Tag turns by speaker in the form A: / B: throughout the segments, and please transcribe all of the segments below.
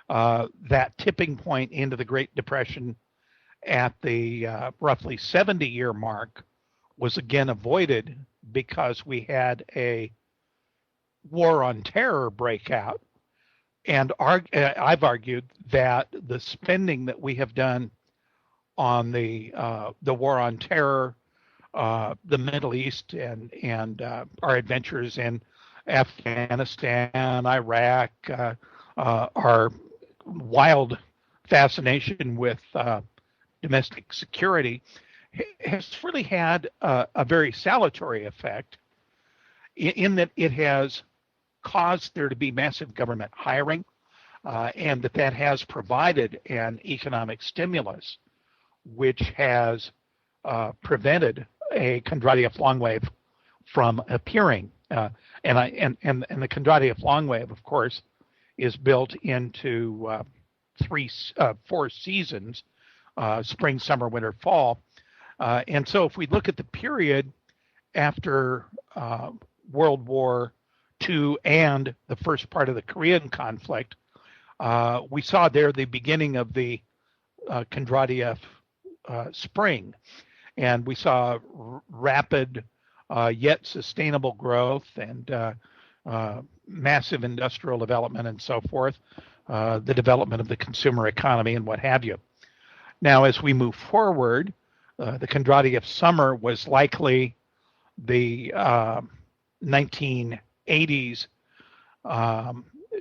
A: That tipping point into the Great Depression at the roughly 70-year mark was again avoided because we had a war on terror breakout. And I've argued that the spending that we have done on the war on terror, the Middle East, and our adventures in Afghanistan, Iraq, our wild fascination with domestic security has really had a very salutary effect in that it has caused there to be massive government hiring, and that has provided an economic stimulus which has prevented a Kondratiev long wave from appearing. And the Kondratiev long wave, of course, is built into 4 seasons: spring, summer, winter, fall. And so, if we look at the period after World War II and the first part of the Korean conflict, we saw there the beginning of the Kondratiev spring, and we saw rapid yet sustainable growth and massive industrial development and so forth, the development of the consumer economy and what have you. Now, as we move forward, the Kondratiev summer was likely the 1980s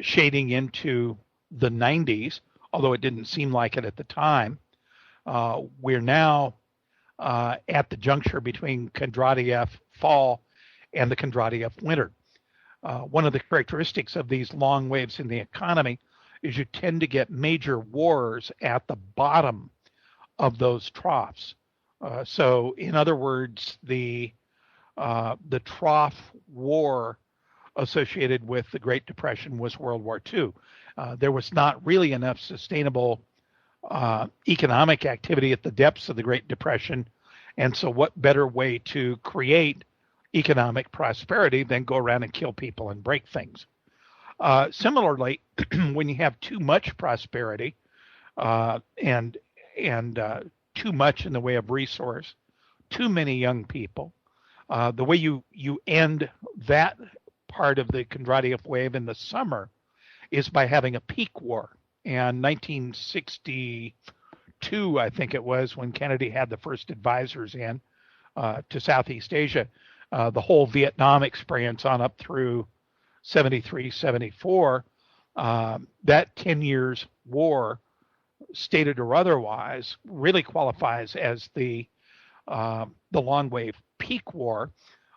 A: shading into the 90s, although it didn't seem like it at the time. We're now at the juncture between Kondratiev fall and the Kondratiev winter. One of the characteristics of these long waves in the economy is you tend to get major wars at the bottom of those troughs. So, in other words, the trough war associated with the Great Depression was World War II. There was not really enough sustainable economic activity at the depths of the Great Depression, and so what better way to create economic prosperity than go around and kill people and break things? Similarly, when you have too much prosperity and too much in the way of resource, too many young people, the way you end that part of the Kondratiev wave in the summer is by having a peak war. And 1962, I think it was, when Kennedy had the first advisors in to Southeast Asia, the whole Vietnam experience on up through 73, 74, that 10 years war, stated or otherwise, really qualifies as the long wave peak war.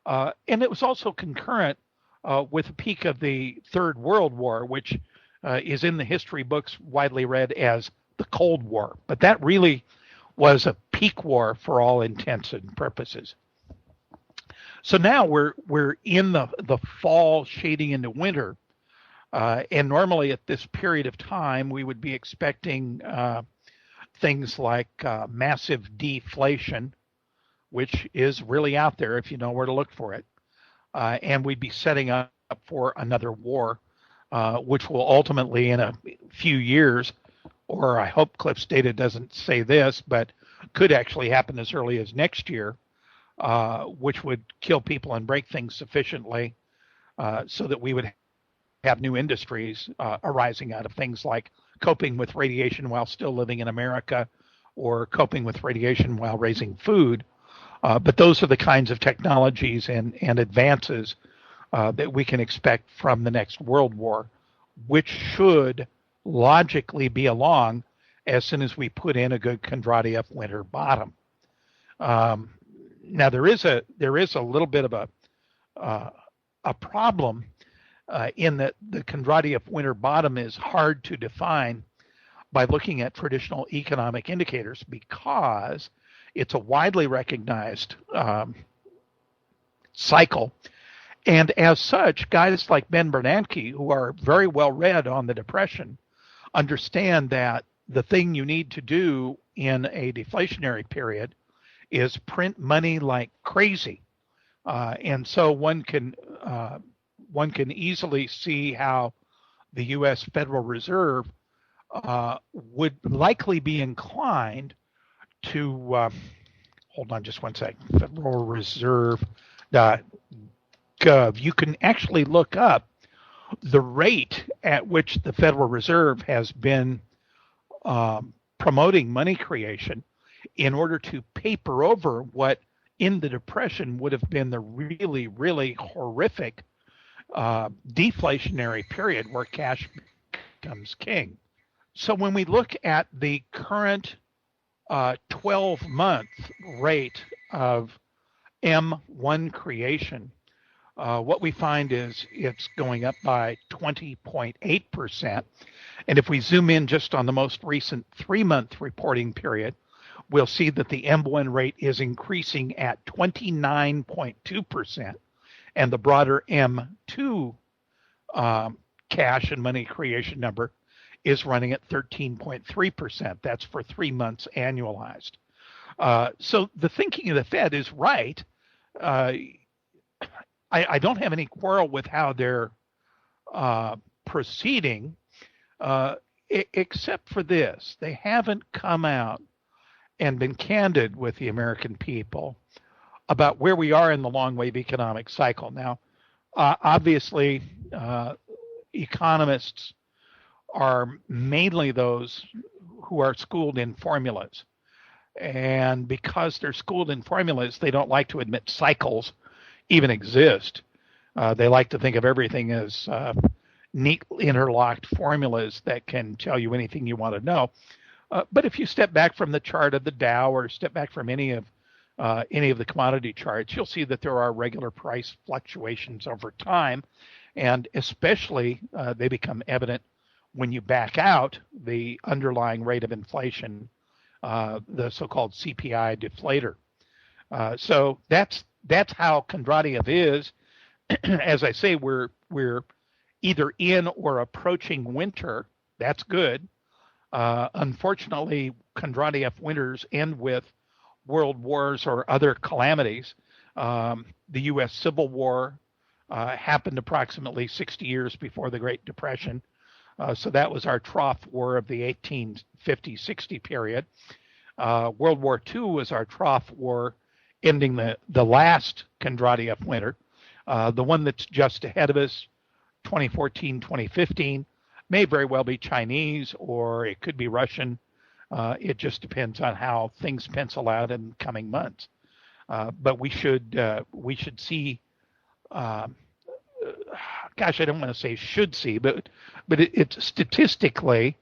A: And it was also concurrent with the peak of the Third World War, which is in the history books widely read as the Cold War. But that really was a peak war for all intents and purposes. So now we're in the fall shading into winter. And normally at this period of time, we would be expecting things like massive deflation, which is really out there if you know where to look for it. And we'd be setting up for another war, which will ultimately, in a few years, or I hope Cliff's data doesn't say this, but could actually happen as early as next year, which would kill people and break things sufficiently so that we would have new industries arising out of things like coping with radiation while still living in America, or coping with radiation while raising food. But those are the kinds of technologies and advances that we can expect from the next World War, which should logically be along as soon as we put in a good Kondratiev winter bottom. Now there is a little bit of a problem in that the Kondratiev winter bottom is hard to define by looking at traditional economic indicators, because it's a widely recognized cycle. And as such, guys like Ben Bernanke, who are very well read on the Depression, understand that the thing you need to do in a deflationary period is print money like crazy. And so one can easily see how the U.S. Federal Reserve would likely be inclined to, hold on just one sec, Federal Reserve gov. You can actually look up the rate at which the Federal Reserve has been promoting money creation in order to paper over what in the Depression would have been the really, really horrific deflationary period where cash becomes king. So when we look at the current 12-month rate of M1 creation, what we find is it's going up by 20.8%. And if we zoom in just on the most recent 3-month reporting period, we'll see that the M1 rate is increasing at 29.2%, and the broader M2 cash and money creation number is running at 13.3%. That's for 3 months annualized. So the thinking of the Fed is right. I don't have any quarrel with how they're proceeding, except for this. They haven't come out and been candid with the American people about where we are in the long wave economic cycle. Now, obviously, economists are mainly those who are schooled in formulas. And because they're schooled in formulas, they don't like to admit cycles even exist. They like to think of everything as neat interlocked formulas that can tell you anything you want to know. But if you step back from the chart of the Dow or step back from any of the commodity charts, you'll see that there are regular price fluctuations over time, and especially they become evident when you back out the underlying rate of inflation, the so-called CPI deflator. So that's how Kondratiev is. As I say, we're either in or approaching winter. That's good. Unfortunately, Kondratiev winters end with world wars or other calamities. The U.S. Civil War happened approximately 60 years before the Great Depression. So that was our trough war of the 1850-60 period. World War II was our trough war, ending the last Kondratiev winter. The one that's just ahead of us, 2014-2015, may very well be Chinese or it could be Russian. It just depends on how things pencil out in coming months. But we should see. Gosh, I don't want to say should see, but it's statistically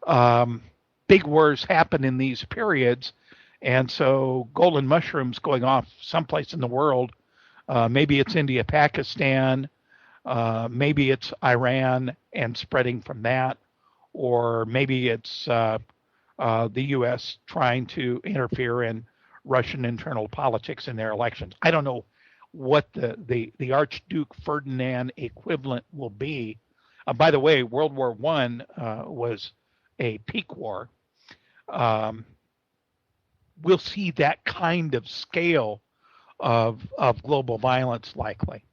A: big wars happen in these periods, and so golden mushrooms going off someplace in the world. Maybe it's India, Pakistan. Maybe it's Iran and spreading from that, or maybe it's the U.S. trying to interfere in Russian internal politics in their elections. I don't know what the Archduke Ferdinand equivalent will be. By the way, World War I was a peak war. We'll see that kind of scale of global violence likely.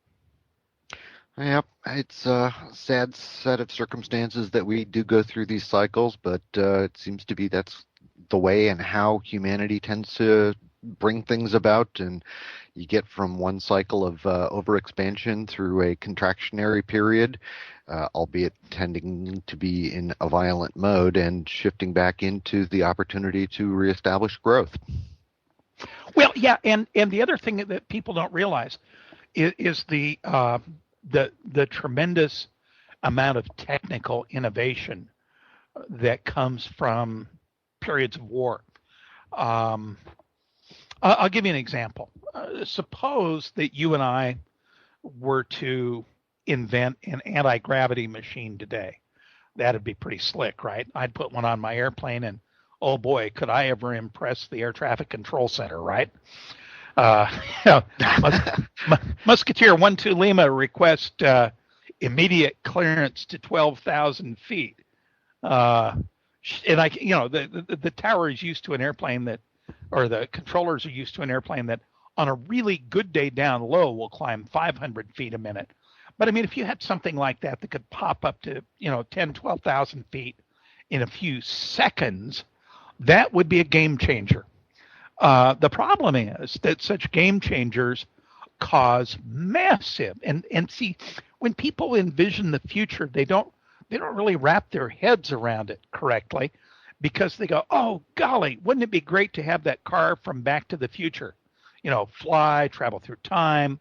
B: Yep, it's a sad set of circumstances that we do go through these cycles, but it seems to be that's the way and how humanity tends to bring things about, and you get from one cycle of overexpansion through a contractionary period, albeit tending to be in a violent mode, and shifting back into the opportunity to reestablish growth.
A: Well, yeah, and the other thing that people don't realize is the tremendous amount of technical innovation that comes from periods of war. I'll give you an example. Suppose that you and I were to invent an anti-gravity machine today. That'd be pretty slick, right? I'd put one on my airplane, and oh boy, could I ever impress the air traffic control center, right? Musketeer 12 Lima request immediate clearance to 12,000 feet. And the tower is used to an airplane that, or the controllers are used to an airplane that on a really good day down low will climb 500 feet a minute. But I mean, if you had something like that that could pop up to, 10, 12,000 feet in a few seconds, that would be a game changer. The problem is that such game changers cause massive and see when people envision the future, they don't really wrap their heads around it correctly because they go, oh golly, wouldn't it be great to have that car from Back to the Future? Fly, travel through time.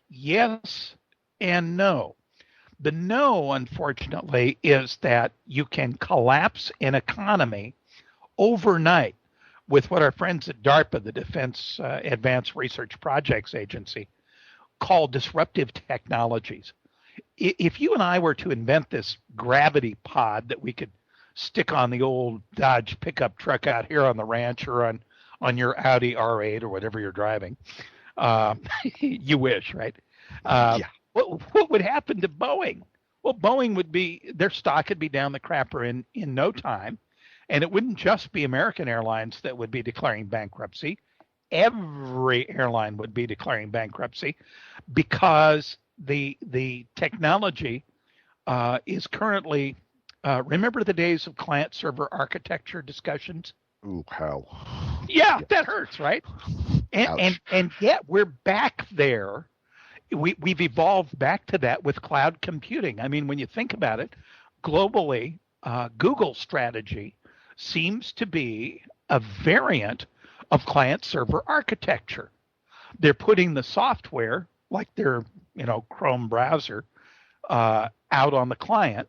A: Yes and no. The no, unfortunately, is that you can collapse an economy overnight with what our friends at DARPA, the Defense Advanced Research Projects Agency, call disruptive technologies. If you and I were to invent this gravity pod that we could stick on the old Dodge pickup truck out here on the ranch or on your Audi R8 or whatever you're driving, you wish, right?
B: Yeah.
A: What would happen to Boeing? Well, Boeing their stock would be down the crapper in no time. And it wouldn't just be American Airlines that would be declaring bankruptcy. Every airline would be declaring bankruptcy because the technology is currently. Remember the days of client-server architecture discussions?
B: Ooh, how?
A: Yeah, that hurts, right? And yet we're back there. We've evolved back to that with cloud computing. I mean, when you think about it, globally, Google's strategy seems to be a variant of client-server architecture. They're putting the software, like their Chrome browser, out on the client,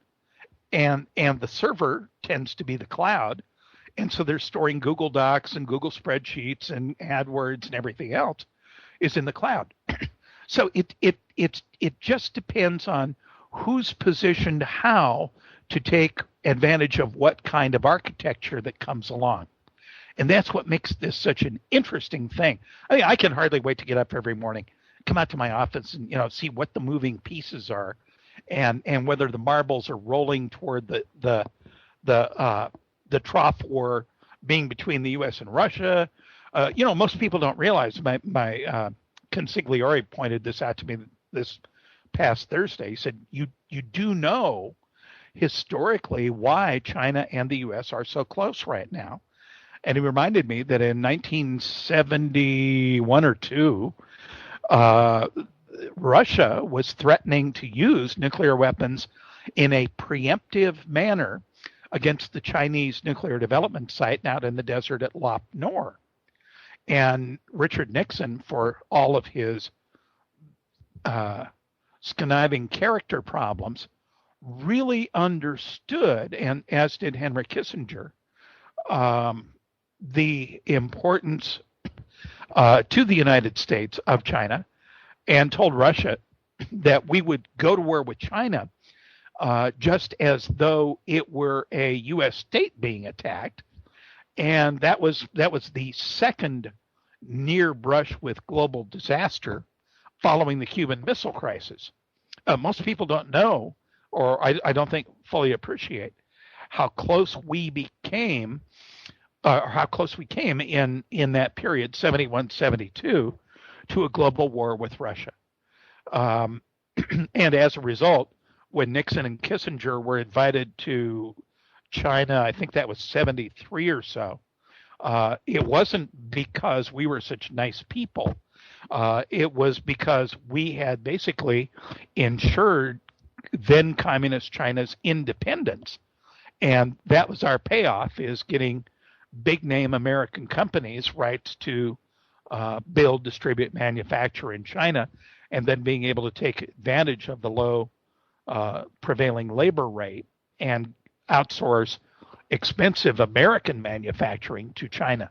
A: and the server tends to be the cloud, and so they're storing Google Docs and Google Spreadsheets and AdWords and everything else is in the cloud. So it just depends on who's positioned how to take advantage of what kind of architecture that comes along. And that's what makes this such an interesting thing. I mean, I can hardly wait to get up every morning, come out to my office and see what the moving pieces are and whether the marbles are rolling toward the trough war being between the US and Russia. Most people don't realize my consigliere pointed this out to me this past Thursday. He said, you do know historically why China and the U.S. are so close right now. And he reminded me that in 1971 or 2, Russia was threatening to use nuclear weapons in a preemptive manner against the Chinese nuclear development site out in the desert at Lop Nor. And Richard Nixon, for all of his conniving character problems, really understood, and as did Henry Kissinger, the importance to the United States of China, and told Russia that we would go to war with China just as though it were a U.S. state being attacked. And that was the second near brush with global disaster following the Cuban Missile Crisis. Most people don't know, or I don't think fully appreciate, how close we became, or how close we came in that period, 71, 72, to a global war with Russia. And as a result, when Nixon and Kissinger were invited to China, I think that was 73 or so, it wasn't because we were such nice people. It was because we had basically ensured then communist China's independence. And that was our payoff, is getting big name American companies rights to build, distribute, manufacture in China, and then being able to take advantage of the low prevailing labor rate and outsource expensive American manufacturing to China.